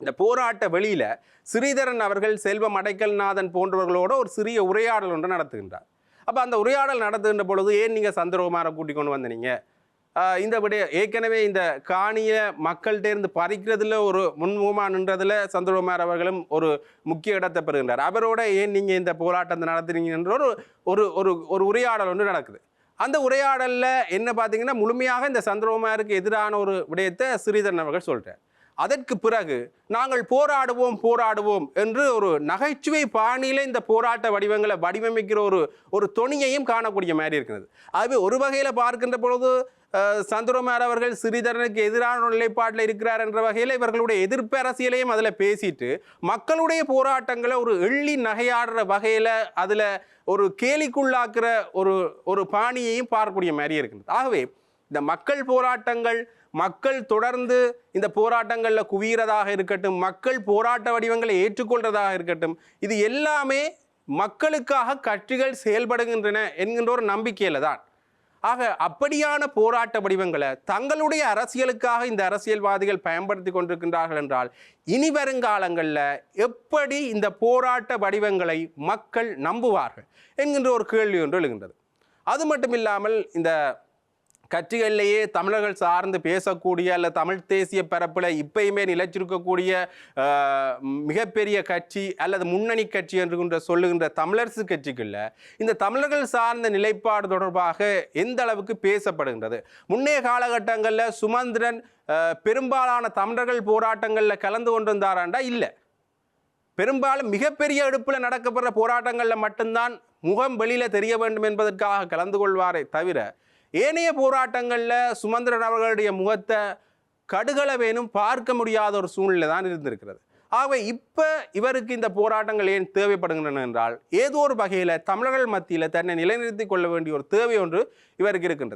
இந்த போராட்ட வெளியில் ஸ்ரீதரன் அவர்கள் செல்வம் அடைக்கல்நாதன் போன்றவர்களோட ஒரு சிறிய உரையாடல் ஒன்று நடத்துகின்றார். அப்போ அந்த உரையாடல் நடத்துகின்ற பொழுது ஏன் நீங்கள் சந்திரகுமாரை கூட்டிக் கொண்டு வந்தீங்க, இந்த விட ஏற்கனவே இந்த காணிய மக்கள்கிட்டேருந்து பறிக்கிறதுல ஒரு முன்முகமாக நின்றதில் சந்திரகுமார் அவர்களும் ஒரு முக்கிய இடத்தை பெறுகின்றார். அவரோட ஏன் நீங்கள் இந்த போராட்டத்தை நடத்துறீங்கன்ற ஒரு ஒரு ஒரு உரையாடல் ஒன்று நடக்குது. அந்த உரையாடலில் என்ன பார்த்தீங்கன்னா முழுமையாக இந்த சந்திரகுமாருக்கு எதிரான ஒரு விடயத்தை ஸ்ரீதரன் அவர்கள் சொல்கிறார். அதற்கு பிறகு நாங்கள் போராடுவோம் என்று ஒரு நகைச்சுவை பாணியில் இந்த போராட்ட வடிவங்களை வடிவமைக்கிற ஒரு தொனியையும் காணக்கூடிய மாதிரி இருக்கிறது. ஆகவே ஒரு வகையில் பார்க்கின்ற பொழுது சந்திரகுமார் அவர்கள் ஸ்ரீதரனுக்கு எதிரான நிலைப்பாட்டில் இருக்கிறார் என்ற வகையில் இவர்களுடைய எதிர்ப்பு அரசியலையும் அதில் பேசிட்டு மக்களுடைய போராட்டங்களை ஒரு எள்ளி நகையாடுற வகையில் அதில் ஒரு கேலிக்குள்ளாக்குற ஒரு பாணியையும் பார்க்கக்கூடிய மாதிரி இருக்கிறது. ஆகவே இந்த மக்கள் போராட்டங்கள், மக்கள் தொடர்ந்து இந்த போராட்டங்களில் குவிகிறதாக இருக்கட்டும், மக்கள் போராட்ட வடிவங்களை ஏற்றுக்கொள்றதாக இருக்கட்டும், இது எல்லாமே மக்களுக்காக கட்சிகள் செயல்படுகின்றன என்கின்ற ஒரு நம்பிக்கையில் தான். ஆக அப்படியான போராட்ட வடிவங்களை தங்களுடைய அரசியலுக்காக இந்த அரசியல்வாதிகள் பயன்படுத்தி கொண்டிருக்கின்றார்கள் என்றால் இனி வருங்காலங்களில் எப்படி இந்த போராட்ட வடிவங்களை மக்கள் நம்புவார்கள் என்கின்ற ஒரு கேள்வி ஒன்று எழுகின்றது. அது மட்டும் இல்லாமல் இந்த கட்சிகளிலேயே தமிழர்கள் சார்ந்து பேசக்கூடிய அல்ல தமிழ் தேசிய பரப்பில் இப்பயுமே நிலைச்சிருக்கக்கூடிய மிகப்பெரிய கட்சி அல்லது முன்னணி கட்சி என்று சொல்லுகின்ற தமிழரசு கட்சிகளில் இந்த தமிழர்கள் சார்ந்த நிலைப்பாடு தொடர்பாக எந்த அளவுக்கு பேசப்படுகின்றது? முன்னைய காலகட்டங்களில் சுமந்திரன் பெரும்பாலான தமிழர்கள் போராட்டங்களில் கலந்து கொண்டிருந்தாராண்டா இல்லை. பெரும்பாலும் மிகப்பெரிய எடுப்பில் நடக்கப்படுற போராட்டங்களில் மட்டும்தான் முகம் வெளியில் தெரிய வேண்டும் என்பதற்காக கலந்து கொள்வாரே தவிர ஏனைய போராட்டங்களில் சுமந்திரன் அவர்களுடைய முகத்தை கடுகளவேனும் பார்க்க முடியாத ஒரு சூழ்நிலை தான் இருந்திருக்கிறது. ஆகவே இப்போ இவருக்கு இந்த போராட்டங்கள் ஏன் தேவைப்படுகின்றன என்றால் ஏதோ ஒரு வகையில் தமிழர்கள் மத்தியில் தன்னை நிலைநிறுத்திக் கொள்ள வேண்டிய ஒரு தேவை ஒன்று இவருக்கு இருக்கின்றது.